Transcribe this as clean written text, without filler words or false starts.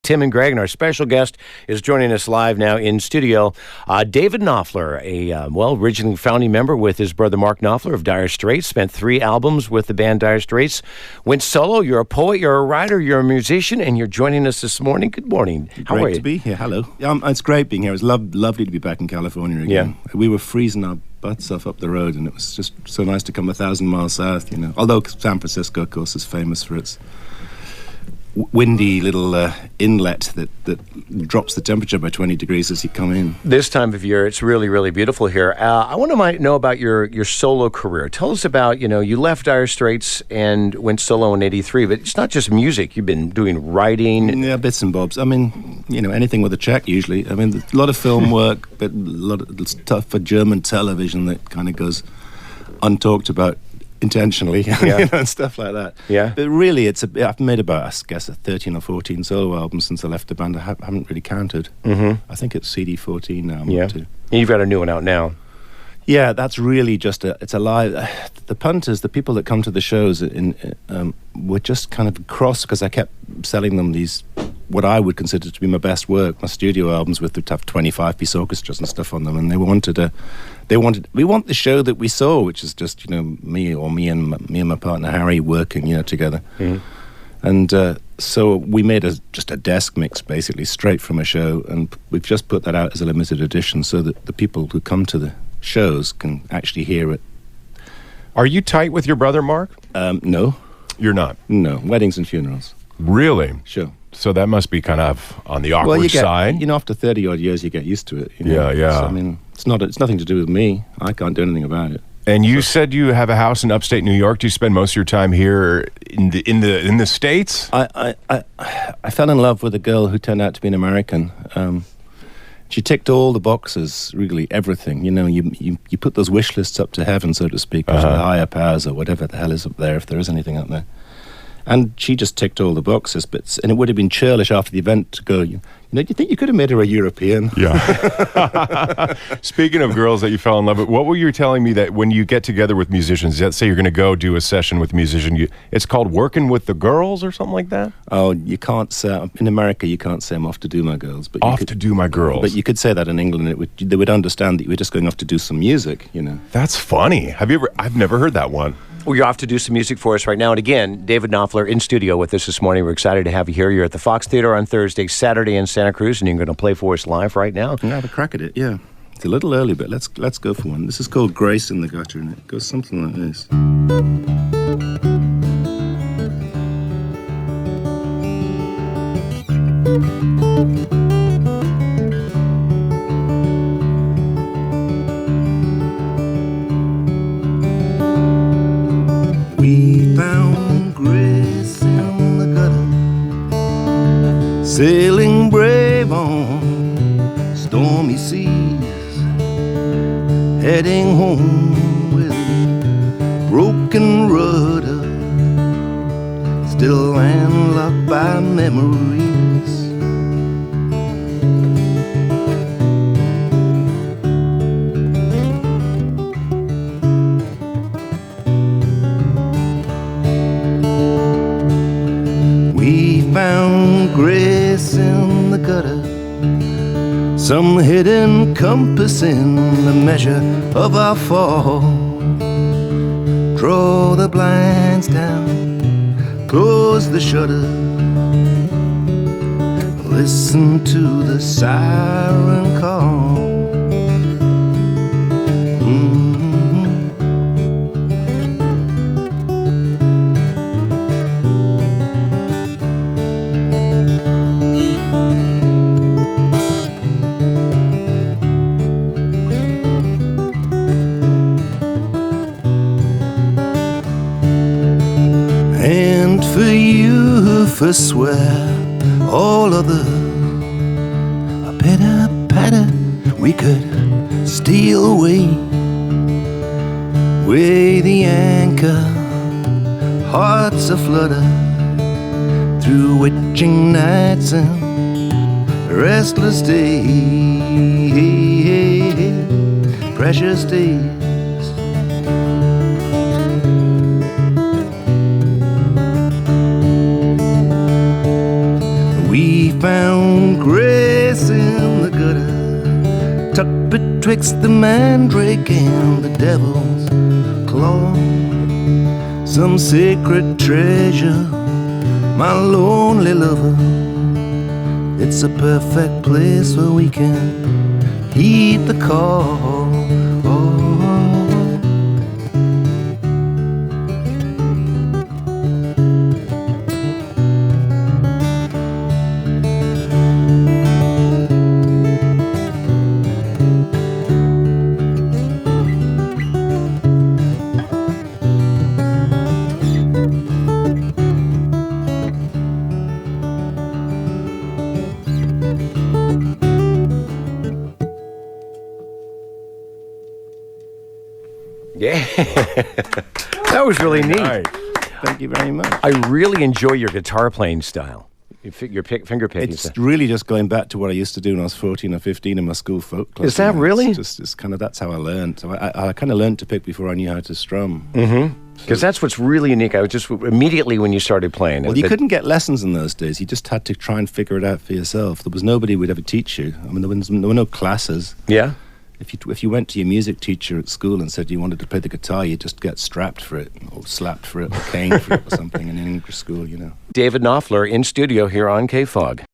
Tim and Greg, and our special guest is joining us live now in studio. David Knopfler, originally founding member with his brother Mark Knopfler of Dire Straits, spent 3 albums with the band Dire Straits, went solo. You're a poet, you're a writer, you're a musician, and you're joining us this morning. Good morning. How are you? Great to be here. Hello. It's great being here. It was lovely to be back in California again. Yeah. We were freezing our butts off up the road, and it was just so nice to come 1,000 miles south, Although San Francisco, of course, is famous for its windy little inlet that drops the temperature by 20 degrees as you come in. This time of year, it's really, really beautiful here. I want to know about your solo career. Tell us about, you left Dire Straits and went solo in 83, but it's not just music. You've been doing writing. Yeah, bits and bobs. I mean, anything with a check usually. I mean, a lot of film work, but a lot of stuff for German television that kind of goes untalked about intentionally, and stuff like that. Yeah. But really, I've made about, I guess, 13 or 14 solo albums since I left the band. I haven't really counted. Mm-hmm. I think it's CD 14 now. Yeah. Too. You've got a new one out now. Yeah, that's really just it's a live. The punters, the people that come to the shows, were just kind of cross because I kept selling them these, what I would consider to be my best work, my studio albums with the tough 25-piece orchestras and stuff on them, and we want the show that we saw, which is just me and my partner Harry working together. Mm-hmm. And so we made just a desk mix basically straight from a show, and we've just put that out as a limited edition so that the people who come to the shows can actually hear it. Are you tight with your brother Mark? No. You're not? No, weddings and funerals. Really? Sure. So that must be kind of on the awkward side. After 30 odd years, you get used to it. Yeah. So, I mean, it's nothing to do with me. I can't do anything about it. And you said you have a house in upstate New York. Do you spend most of your time here in the States? I fell in love with a girl who turned out to be an American. She ticked all the boxes, really everything. You put those wish lists up to heaven, so to speak, with the higher powers or whatever the hell is up there, if there is anything up there. And she just ticked all the boxes, and it would have been churlish after the event to go, do you think you could have made her a European? Yeah. Speaking of girls that you fell in love with, what were you telling me that when you get together with musicians, let's say you're going to go do a session with a musician, it's called working with the girls or something like that? Oh, you can't say, in America, you can't say I'm off to do my girls. But to do my girls. But you could say that in England, they would understand that you were just going off to do some music, That's funny. I've never heard that one. Well, you're off to do some music for us right now. And again, David Knopfler in studio with us this morning. We're excited to have you here. You're at the Fox Theater on Thursday, Saturday in Santa Cruz, and you're going to play for us live right now. I'm going to have a crack at it, yeah. It's a little early, but let's go for one. This is called Grace in the Gutter, and it goes something like this. We found grace in the gutter, sailing brave on stormy seas, heading home with broken rudder, still landlocked by memories. We found grace in the gutter, some hidden compass in the measure of our fall. Draw the blinds down, close the shutter, listen to the siren call. And for you forswear all other, a pitter patter we could steal away, weigh the anchor, hearts aflutter, through witching nights and restless days, precious days. We found betwixt the mandrake and the devil's claw. Some secret treasure, my lonely lover. It's a perfect place where we can heed the call. Yeah. That was really neat. Right. Thank you very much. I really enjoy your guitar playing style. Your finger picking. It's really just going back to what I used to do when I was 14 or 15 in my school folk club. Is that really? It's kind of, that's how I learned. So I kind of learned to pick before I knew how to strum. Because that's what's really unique. I was just immediately when you started playing. Well, you couldn't get lessons in those days. You just had to try and figure it out for yourself. There was nobody who would ever teach you. I mean, there were no classes. Yeah. If you went to your music teacher at school and said you wanted to play the guitar, you'd just get strapped for it, or slapped for it, or caned for it, or something in English school, you know. David Knopfler in studio here on KFOG.